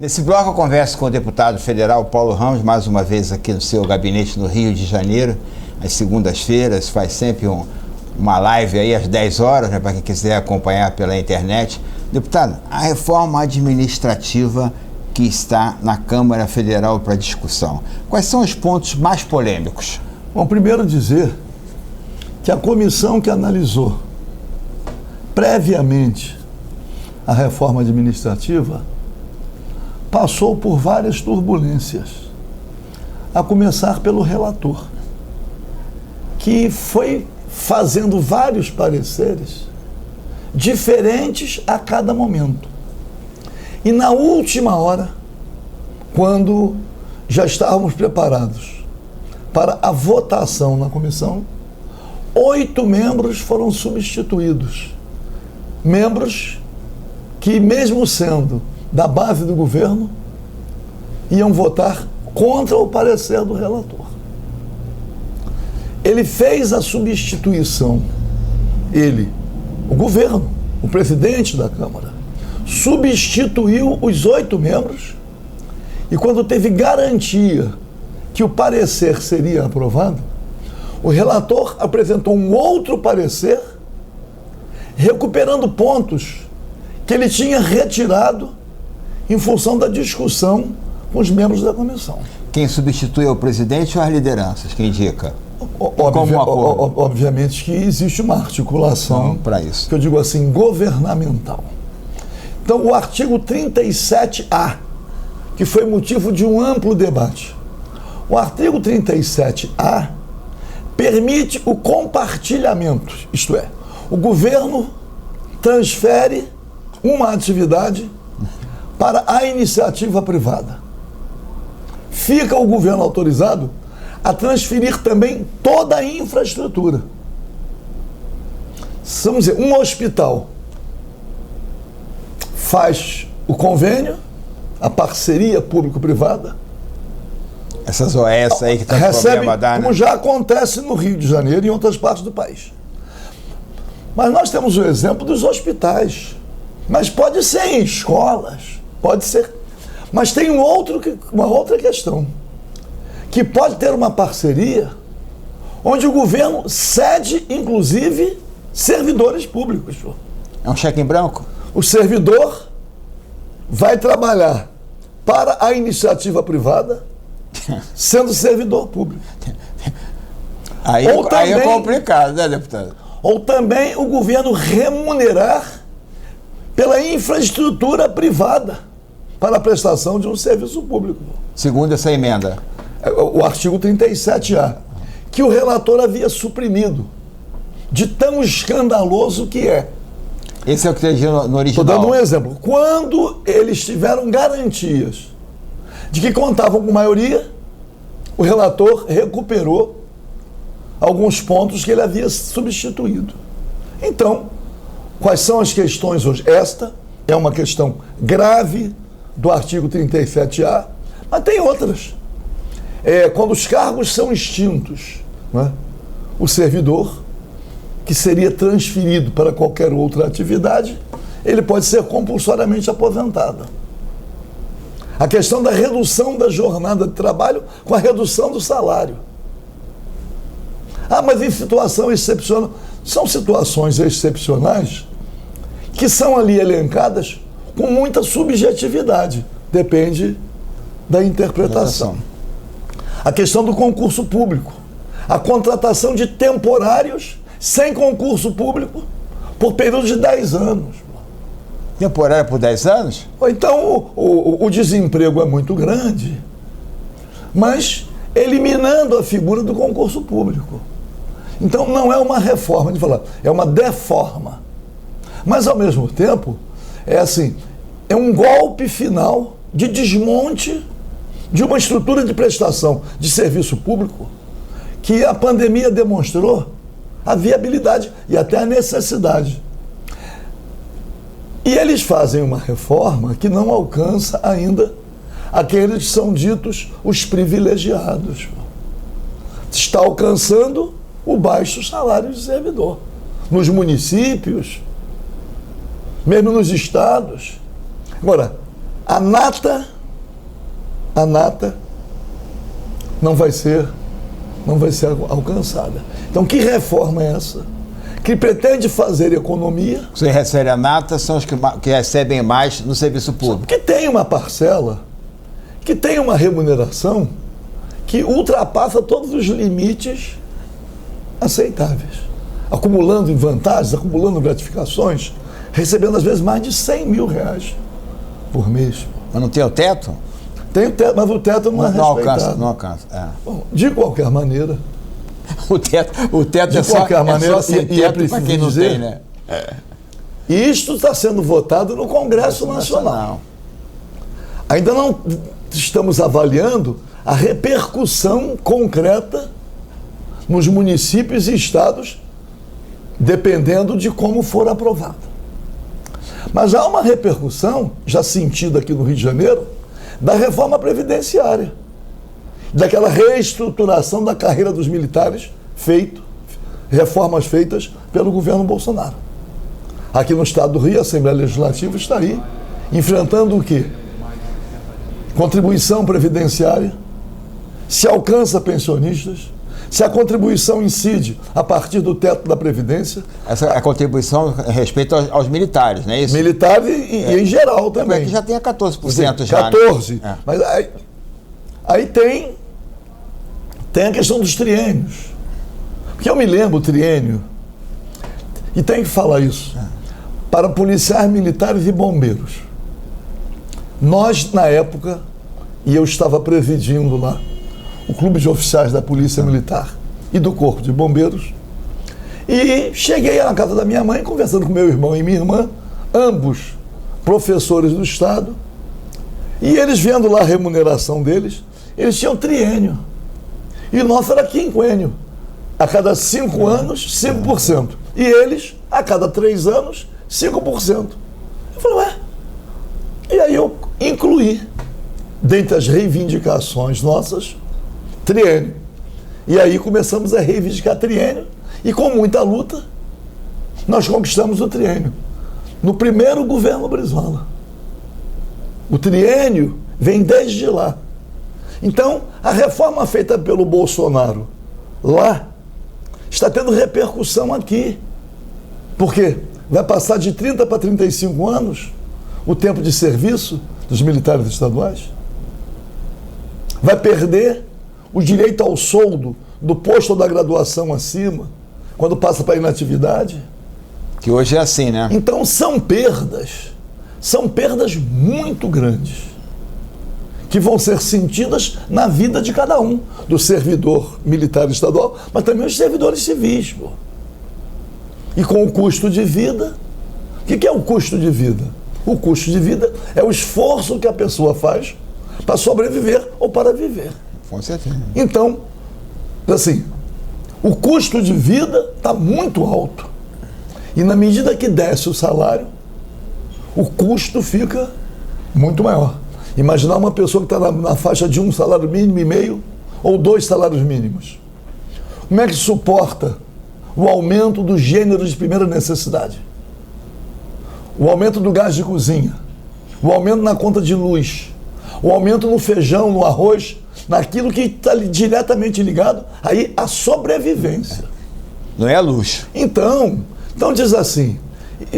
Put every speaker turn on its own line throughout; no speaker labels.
Nesse bloco eu converso com o deputado federal Paulo Ramos, mais uma vez aqui no seu gabinete no Rio de Janeiro, às segundas-feiras, faz sempre uma live aí às 10 horas, né, para quem quiser acompanhar pela internet. Deputado, a reforma administrativa que está na Câmara Federal para discussão, quais são os pontos mais polêmicos?
Bom, primeiro dizer que a comissão que analisou previamente a reforma administrativa passou por várias turbulências, a começar pelo relator, que foi fazendo vários pareceres diferentes a cada momento. E na última hora, quando já estávamos preparados para a votação na comissão, 8 membros foram substituídos. Membros que, mesmo sendo da base do governo, iam votar contra o parecer do relator. Ele fez a substituição, o governo, o presidente da Câmara, substituiu os 8 membros e, quando teve garantia que o parecer seria aprovado, o relator apresentou um outro parecer, recuperando pontos que ele tinha retirado em função da discussão com os membros da comissão.
Quem substitui é o presidente ou as lideranças? Quem indica?
Obviamente que existe uma articulação,
para isso,
que eu digo assim, governamental. Então, o artigo 37A, que foi motivo de um amplo debate, o artigo 37A permite o compartilhamento, isto é, o governo transfere uma atividade para a iniciativa privada. Fica o governo autorizado a transferir também toda a infraestrutura. Vamos dizer, um hospital faz o convênio, a parceria público-privada.
Essas OS aí que está com problema da, né?
Como já acontece no Rio de Janeiro e em outras partes do país. Mas nós temos o exemplo dos hospitais. Mas pode ser em escolas, pode ser. Mas tem uma outra questão, que pode ter uma parceria onde o governo cede, inclusive, servidores públicos.
É um cheque em branco?
O servidor vai trabalhar para a iniciativa privada, sendo servidor público.
Aí é complicado, né, deputado?
Ou também o governo remunerar pela infraestrutura privada para a prestação de um serviço público.
Segundo essa emenda?
O artigo 37A, que o relator havia suprimido, de tão escandaloso que é.
Esse é o que tem no original.
Estou dando um exemplo. Quando eles tiveram garantias de que contavam com maioria, o relator recuperou alguns pontos que ele havia substituído. Então, quais são as questões hoje? Esta é uma questão grave do artigo 37A, mas tem outras. Quando os cargos são extintos, né, o servidor, que seria transferido para qualquer outra atividade, ele pode ser compulsoriamente aposentado. A questão da redução da jornada de trabalho com a redução do salário. Mas em situação excepcional. São situações excepcionais que são ali elencadas com muita subjetividade. Depende da interpretação. A questão do concurso público. A contratação de temporários sem concurso público por período de 10 anos.
Temporário por 10 anos?
Então o desemprego é muito grande, mas eliminando a figura do concurso público. Então não é uma reforma, de falar, é uma deforma. Mas ao mesmo tempo, é um golpe final de desmonte de uma estrutura de prestação de serviço público que a pandemia demonstrou a viabilidade e até a necessidade. E eles fazem uma reforma que não alcança ainda aqueles que são ditos os privilegiados. Está alcançando o baixo salário de servidor. Nos municípios, mesmo nos estados. Agora, a nata a nata não vai ser alcançada. Então, que reforma é essa? Que pretende fazer economia.
Os que recebem a nata são os que recebem mais no serviço público.
Que tem uma parcela, que tem uma remuneração que ultrapassa todos os limites aceitáveis. Acumulando vantagens, acumulando gratificações, recebendo às vezes mais de 100 mil reais por mês.
Mas não tem o teto?
Tem o teto, mas o teto não é respeitado.
Não alcança. É.
Bom, de qualquer maneira.
O teto
de
é
qualquer maneira,
sem teto para quem não
dizer,
tem, né?
Isto está sendo votado no Congresso Nacional. Ainda não estamos avaliando a repercussão concreta nos municípios e estados, dependendo de como for aprovado. Mas há uma repercussão, já sentida aqui no Rio de Janeiro, da reforma previdenciária, daquela reestruturação da carreira dos militares reformas feitas pelo governo Bolsonaro. Aqui no estado do Rio, a Assembleia Legislativa está aí, enfrentando o quê? Contribuição previdenciária, se alcança pensionistas, se a contribuição incide a partir do teto da Previdência.
Essa é a contribuição respeito aos militares, não é isso?
Militares e em geral também.
Que já tem a 14% já.
14%.
Né?
Mas aí tem a questão dos triênios. Porque eu me lembro o triênio, e tem que falar isso, para policiais militares e bombeiros. Nós, na época, e eu estava presidindo lá, o Clube de Oficiais da Polícia Militar e do Corpo de Bombeiros, e cheguei na casa da minha mãe, conversando com meu irmão e minha irmã, ambos professores do Estado, e eles vendo lá a remuneração deles, eles tinham triênio, e o nosso era quinquênio, a cada 5 anos, 5%, e eles, a cada 3 anos, 5%. Eu falei, ué, e aí eu incluí, dentre as reivindicações nossas, triênio. E aí começamos a reivindicar triênio e com muita luta nós conquistamos o triênio. No primeiro governo Brizola. O triênio vem desde lá. Então, a reforma feita pelo Bolsonaro lá está tendo repercussão aqui. Porque vai passar de 30 para 35 anos o tempo de serviço dos militares estaduais. Vai perder o direito ao soldo do posto ou da graduação acima, quando passa para a inatividade.
Que hoje é assim, né?
Então são perdas muito grandes, que vão ser sentidas na vida de cada um, do servidor militar estadual, mas também os servidores civis. Pô. E com o custo de vida, o que é o custo de vida? O custo de vida é o esforço que a pessoa faz para sobreviver ou para viver.
Com certeza.
Então, assim, o custo de vida está muito alto. E na medida que desce o salário, o custo fica muito maior. Imaginar uma pessoa que está na faixa de 1 salário mínimo e meio ou 2 salários mínimos. Como é que suporta o aumento dos gêneros de primeira necessidade? O aumento do gás de cozinha, o aumento na conta de luz, o aumento no feijão, no arroz, naquilo que está diretamente ligado aí à sobrevivência.
Não é luxo. Então
diz assim,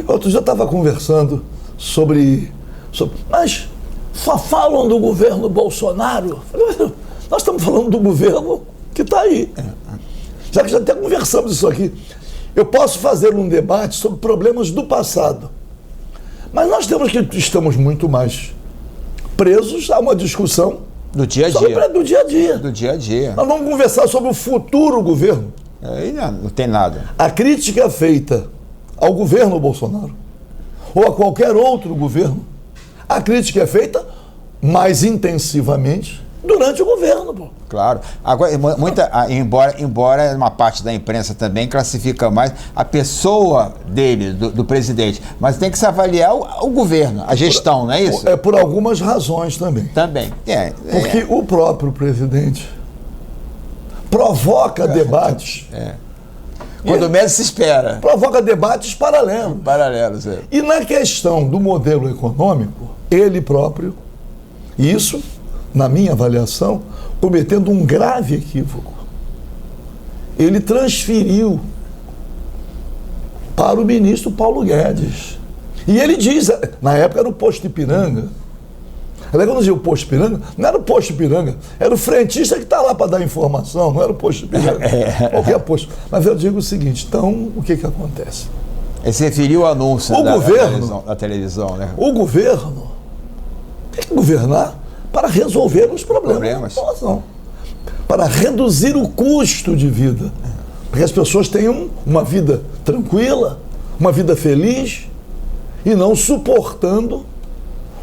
outro dia eu estava conversando sobre... Mas só falam do governo Bolsonaro? Nós estamos falando do governo que está aí. Já que já até conversamos isso aqui. Eu posso fazer um debate sobre problemas do passado. Mas nós estamos muito mais presos a uma discussão
do dia a dia.
Do dia a dia.
Do dia a dia.
Nós vamos conversar sobre o futuro governo.
Aí não tem nada.
A crítica feita ao governo Bolsonaro ou a qualquer outro governo, a crítica é feita mais intensivamente durante o governo. Pô.
Claro. Agora, embora uma parte da imprensa também classifica mais a pessoa dele, do presidente, mas tem que se avaliar o governo, a gestão, não é isso?
É por algumas razões também.
Também.
Porque o próprio presidente provoca debates.
Quando menos se espera.
Provoca debates paralelos.
Paralelos, é.
E na questão do modelo econômico, ele próprio, isso na minha avaliação, cometendo um grave equívoco. Ele transferiu para o ministro Paulo Guedes. E ele diz, na época era o posto Ipiranga. Quando dizia o posto Ipiranga, não era o posto Ipiranga, era o frentista que está lá para dar informação, não era o posto Ipiranga. Qualquer posto. Mas eu digo o seguinte, então, o que acontece?
Ele se referiu ao anúncio da televisão, né?
O governo tem que governar para resolver os problemas. Não. Para reduzir o custo de vida. Para que as pessoas tenham uma vida tranquila, uma vida feliz e não suportando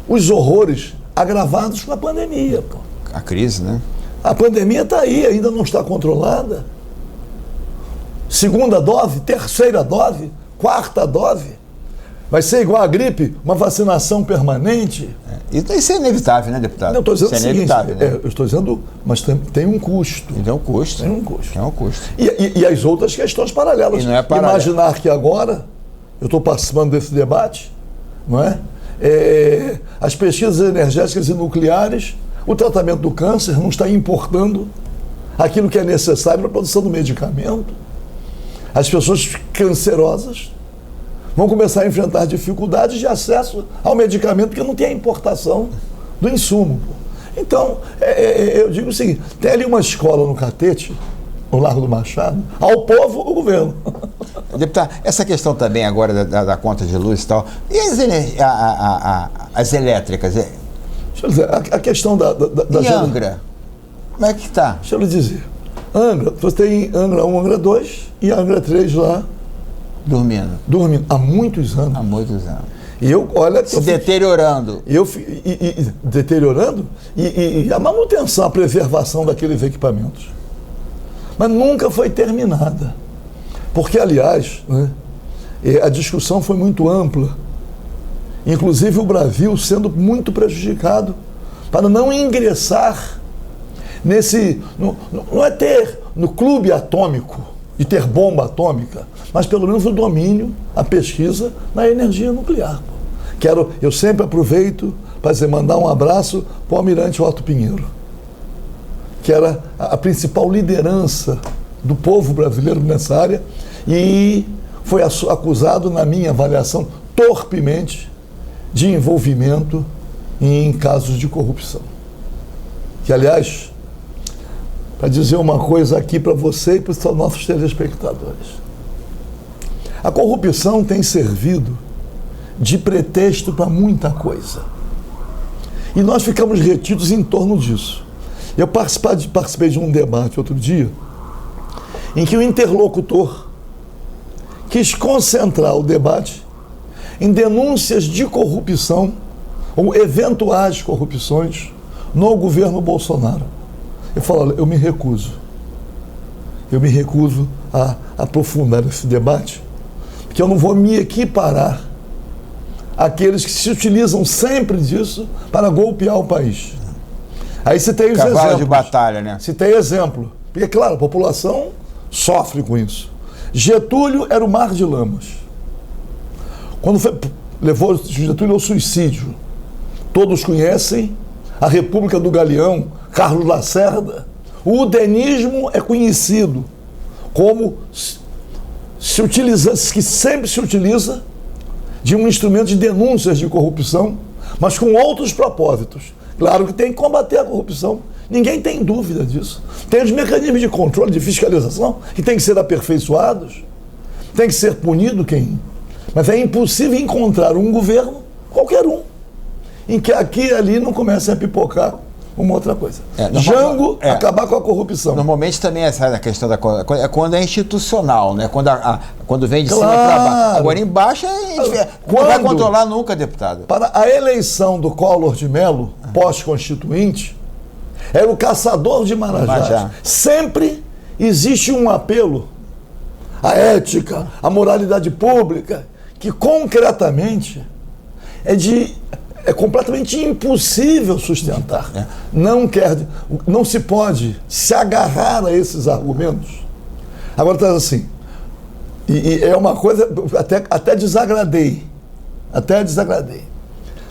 os horrores agravados com a pandemia. Pô.
A crise, né?
A pandemia está aí, ainda não está controlada. Segunda dose, terceira dose, quarta dose. Vai ser igual a gripe, uma vacinação permanente.
Isso é inevitável, né, deputado?
Não, estou dizendo
isso é inevitável, né?
Eu estou dizendo, mas tem um custo.
E tem um custo.
Tem um custo.
Tem um custo.
E as outras questões paralelas.
E não é paralelo.
Imaginar que agora, eu estou participando desse debate, não é? As pesquisas energéticas e nucleares, o tratamento do câncer não está importando aquilo que é necessário para a produção do medicamento. As pessoas cancerosas vão começar a enfrentar dificuldades de acesso ao medicamento porque não tem a importação do insumo. Então, eu digo o seguinte, tem ali uma escola no Catete, no Largo do Machado, ao povo, o governo.
Deputado, essa questão também agora da conta de luz e tal, e as elétricas?
Deixa eu dizer, a questão da
e Angra? Como é que está?
Deixa eu lhe dizer. Angra, você tem Angra 1, Angra 2 e Angra 3 lá. Dormindo. Há muitos anos.
Há muitos anos.
E eu, olha...
Se deteriorando.
Deteriorando e a manutenção, a preservação daqueles equipamentos. Mas nunca foi terminada. Porque, aliás, né, a discussão foi muito ampla. Inclusive o Brasil sendo muito prejudicado para não ingressar nesse... Não é ter no clube atômico, de ter bomba atômica, mas pelo menos o domínio, a pesquisa na energia nuclear. Eu sempre aproveito para mandar um abraço para o almirante Otto Pinheiro, que era a principal liderança do povo brasileiro nessa área e foi acusado, na minha avaliação, torpemente de envolvimento em casos de corrupção. Que, aliás, para dizer uma coisa aqui para você e para os nossos telespectadores. A corrupção tem servido de pretexto para muita coisa. E nós ficamos retidos em torno disso. Eu participei de um debate outro dia em que o interlocutor quis concentrar o debate em denúncias de corrupção ou eventuais corrupções no governo Bolsonaro. Eu falo, eu me recuso a aprofundar esse debate, porque eu não vou me equiparar àqueles que se utilizam sempre disso para golpear o país. Aí citei os exemplos.
Cavalo de batalha, né?
Citei exemplo. Porque, claro, a população sofre com isso. Getúlio era o mar de lamas. Quando levou Getúlio ao suicídio, todos conhecem a República do Galeão, Carlos Lacerda. O udenismo é conhecido como que sempre se utiliza de um instrumento de denúncias de corrupção, mas com outros propósitos. Claro que tem que combater a corrupção, ninguém tem dúvida disso. Tem os mecanismos de controle, de fiscalização, que têm que ser aperfeiçoados, tem que ser punido quem... Mas é impossível encontrar um governo, qualquer um, em que aqui e ali não comece a pipocar uma outra coisa. Jango, acabar com a corrupção.
Normalmente também essa questão é quando é institucional, né? Quando vem de cima para baixo. Agora embaixo não vai controlar nunca, deputado.
Para a eleição do Collor de Mello, pós-constituinte, era o caçador de Marajás. Sempre existe um apelo à ética, à moralidade pública, que concretamente é completamente impossível sustentar. Não se pode se agarrar a esses argumentos. Agora está assim, e é uma coisa, até desagradei.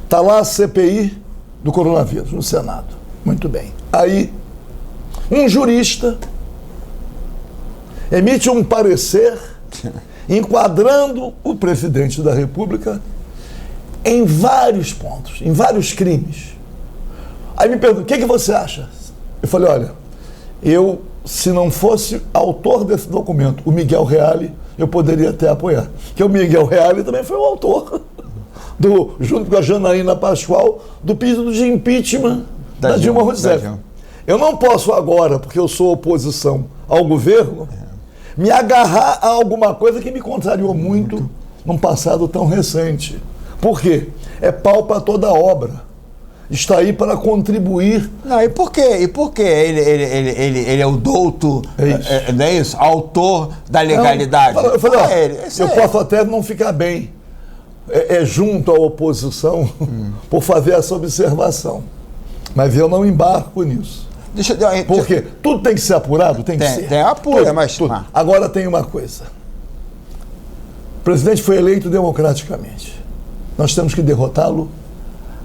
Está lá a CPI do coronavírus no Senado. Muito bem. Aí, um jurista emite um parecer enquadrando o presidente da República em vários pontos, em vários crimes. Aí me pergunta, o que você acha? Eu falei, olha, se não fosse autor desse documento, o Miguel Reale, eu poderia até apoiar. Porque o Miguel Reale também foi o autor, junto com a Janaína Pascoal, do pedido de impeachment da Dilma Rousseff. Eu não posso agora, porque eu sou oposição ao governo, me agarrar a alguma coisa que me contrariou muito num passado tão recente. Por quê? É pau para toda obra. Está aí para contribuir.
Não, e por quê? Ele é o douto, não é isso? Autor da legalidade.
Eu falei, eu posso até não ficar bem junto à oposição por fazer essa observação. Mas eu não embarco nisso. Porque tudo tem que ser apurado? Tem que ser.
Tem apura, mas...
Tudo. Agora tem uma coisa. O presidente foi eleito democraticamente. Nós temos que derrotá-lo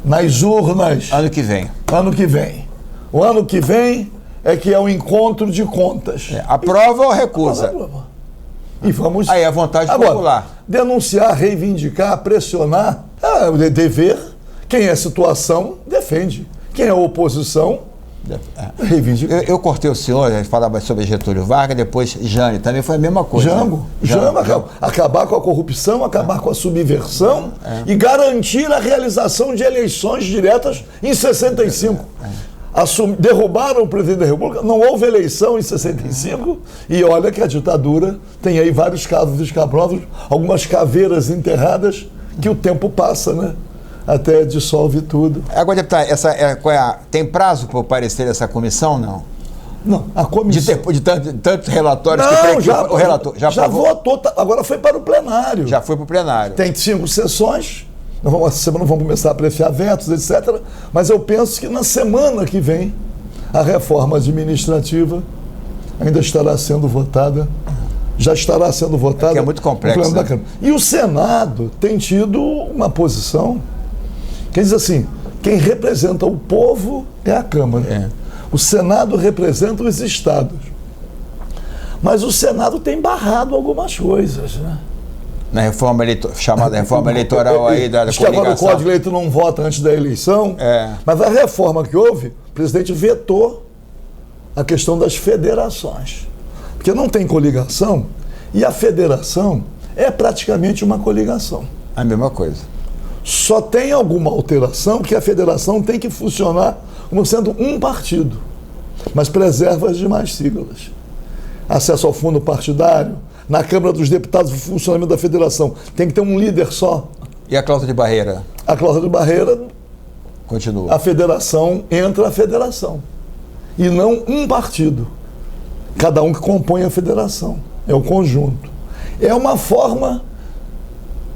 nas urnas.
Ano que vem.
Ano que vem. O ano que vem é que é o encontro de contas.
Aprova ou recusa?
Aprova. E vamos...
Aí a vontade popular.
Denunciar, reivindicar, pressionar, é dever. Quem é situação, defende. Quem é oposição, reivindica.
Eu cortei o senhor, a gente falava sobre Getúlio Vargas, depois Jânio, também foi a mesma coisa.
Jango. Acabar com a corrupção, acabar com a subversão e garantir a realização de eleições diretas em 65. Derrubaram o presidente da República, não houve eleição em 65 e olha que a ditadura tem aí vários casos escabrosos, algumas caveiras enterradas que o tempo passa, né? Até dissolve tudo.
Agora, deputado, tem prazo para o parecer dessa comissão, não?
Não, a comissão...
De tantos relatórios
não,
o relator já
votou, agora foi para o plenário.
Já foi para o plenário.
Tem 5 sessões, essa semana vamos começar a apreciar vetos, etc. Mas eu penso que na semana que vem a reforma administrativa ainda estará sendo votada. Já estará sendo votada.
É muito complexo.
Né? E o Senado tem tido uma posição que diz assim, quem representa o povo é a Câmara. O Senado representa os estados. Mas o Senado tem barrado algumas coisas, né?
Na reforma chamada reforma eleitoral aí da
coligação. Que agora o Código Eleitoral não vota antes da eleição. Mas a reforma que houve, o presidente vetou a questão das federações. Porque não tem coligação e a federação é praticamente uma coligação.
A mesma coisa.
Só tem alguma alteração porque a federação tem que funcionar como sendo um partido, mas preserva as demais siglas. Acesso ao fundo partidário, na Câmara dos Deputados, o funcionamento da federação tem que ter um líder só.
E a cláusula de barreira?
A cláusula de barreira
continua.
A federação entra a federação e não um partido. Cada um que compõe a federação. É o conjunto. É uma forma,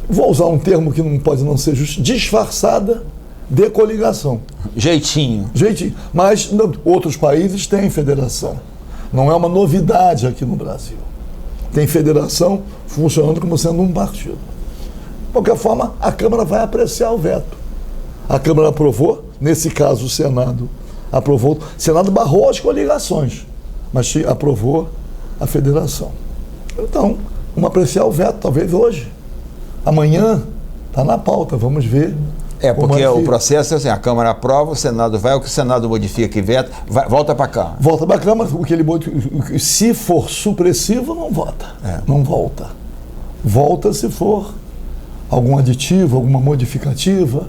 vou usar um termo que não pode não ser justo, disfarçada de coligação.
Jeitinho.
Mas outros países têm federação. Não é uma novidade aqui no Brasil. Tem federação funcionando como sendo um partido. De qualquer forma, a Câmara vai apreciar o veto. A Câmara aprovou, nesse caso o Senado aprovou. O Senado barrou as coligações, mas aprovou a federação. Então, vamos apreciar o veto, talvez hoje. Amanhã está na pauta, vamos ver.
Porque o processo é assim, a Câmara aprova, o Senado vai, o que o Senado modifica e veta, volta para a Câmara. Volta
para a Câmara, se for supressivo, não vota. Não volta. Volta se for algum aditivo, alguma modificativa.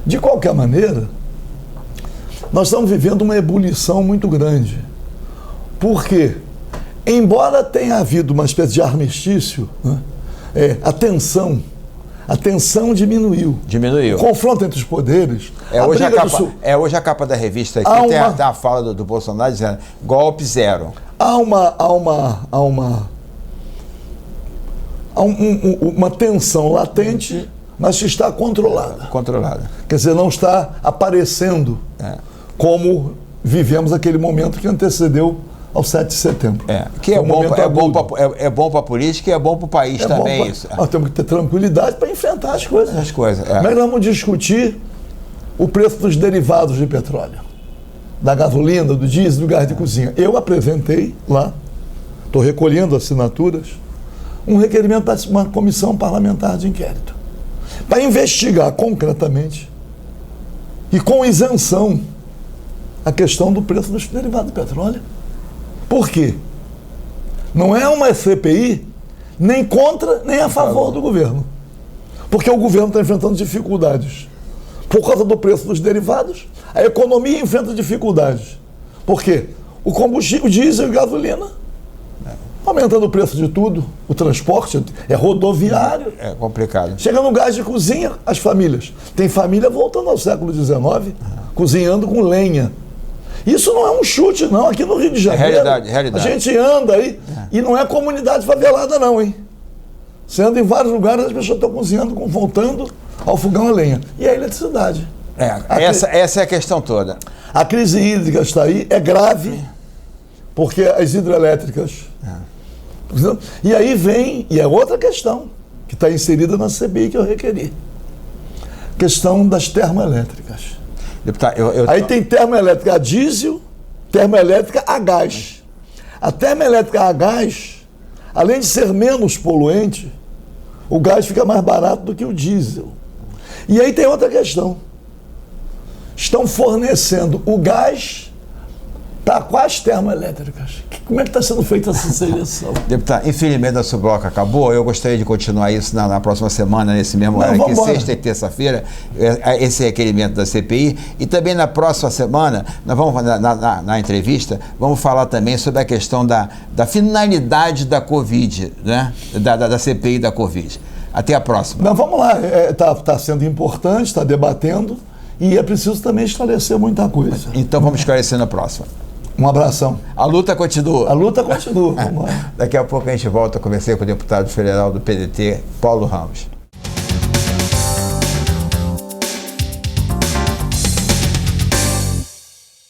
De qualquer maneira, nós estamos vivendo uma ebulição muito grande. Porque, embora tenha havido uma espécie de armistício, né, a tensão diminuiu.
Diminuiu.
O confronto entre os poderes.
Hoje a capa da revista aqui tem a fala do Bolsonaro dizendo golpe zero.
Há uma tensão latente, mas está controlada. Quer dizer, não está aparecendo como vivemos aquele momento que antecedeu ao 7 de setembro.
Que é bom para a política e é bom para o país também. Isso.
Nós temos que ter tranquilidade para enfrentar as coisas.
Mas
vamos discutir o preço dos derivados de petróleo. da gasolina, do diesel, do gás de cozinha. Eu apresentei lá, estou recolhendo assinaturas, um requerimento para uma comissão parlamentar de inquérito, para investigar concretamente e com isenção a questão do preço dos derivados do petróleo. Por quê? Não é uma CPI nem contra, nem a favor do governo. Porque o governo está enfrentando dificuldades por causa do preço dos derivados. A economia enfrenta dificuldades. Por quê? O combustível, diesel e gasolina, aumentando o preço de tudo. O transporte é rodoviário.
É complicado.
Chega no gás de cozinha, as famílias. Tem família voltando ao século XIX, cozinhando com lenha. Isso não é um chute, não. Aqui no Rio de Janeiro,
realidade.
A gente anda aí, e não é comunidade favelada, não, hein? Você anda em vários lugares, as pessoas estão cozinhando, voltando ao fogão a lenha. E a eletricidade.
Essa é a questão toda.
A crise hídrica está aí, é grave, porque as hidrelétricas... E aí vem, e é outra questão, que está inserida na CPI que eu requeri. Questão das termoelétricas.
Deputado,
aí tem termoelétrica a diesel, termoelétrica a gás. A termoelétrica a gás, além de ser menos poluente, o gás fica mais barato do que o diesel. E aí tem outra questão. Estão fornecendo o gás para quais termoelétricas? Como é que está sendo feita essa seleção?
Deputado, infelizmente nosso bloco acabou. Eu gostaria de continuar isso na próxima semana, nesse mesmo horário aqui, sexta e terça-feira, esse requerimento da CPI. E também na próxima semana, nós vamos na entrevista, vamos falar também sobre a questão da finalidade da Covid, né? Da CPI da Covid. Até a próxima.
Não, vamos lá. Está sendo importante, está debatendo, e é preciso também esclarecer muita coisa.
Então vamos esclarecer na próxima.
Um abração.
A luta continua.
A luta continua. Vamos lá.
Daqui a pouco a gente volta a conversar com o deputado federal do PDT, Paulo Ramos.